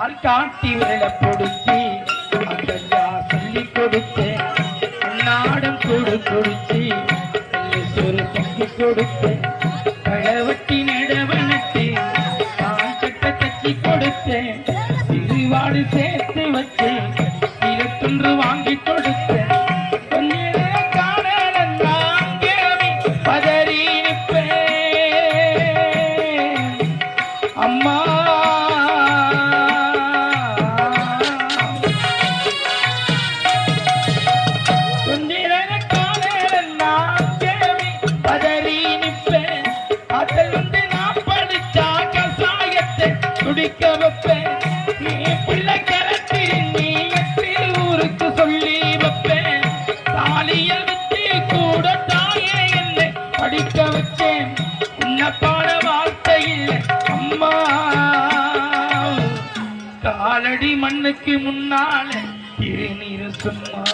ஆள் காட்டி விரல பொடிச்சி அங்கஜா சொல்லி கொடுத்தேன் நாடம் கூடு குடிச்சி சொரு தக்கி கொடுத்தேன் பழவட்டி நடவனட்டு நான் சட்ட தச்சி கொடுத்தேன் சிறுவாடு சேர்த்து வச்சேன் இருத்தொன்று வாங்கி கொடுத்தேன் அம்மா குடிக்க வைப்பேன் பிள்ளை கிளத்தி நீ ஊருக்கு சொல்லி வைப்பேன் தாலியில் வச்சு கூட தாயே என்னை படிக்க வச்சேன் உன்ன பாட வார்த்தையில் அம்மா காலடி மண்ணுக்கு முன்னால திருநீர் சும்மா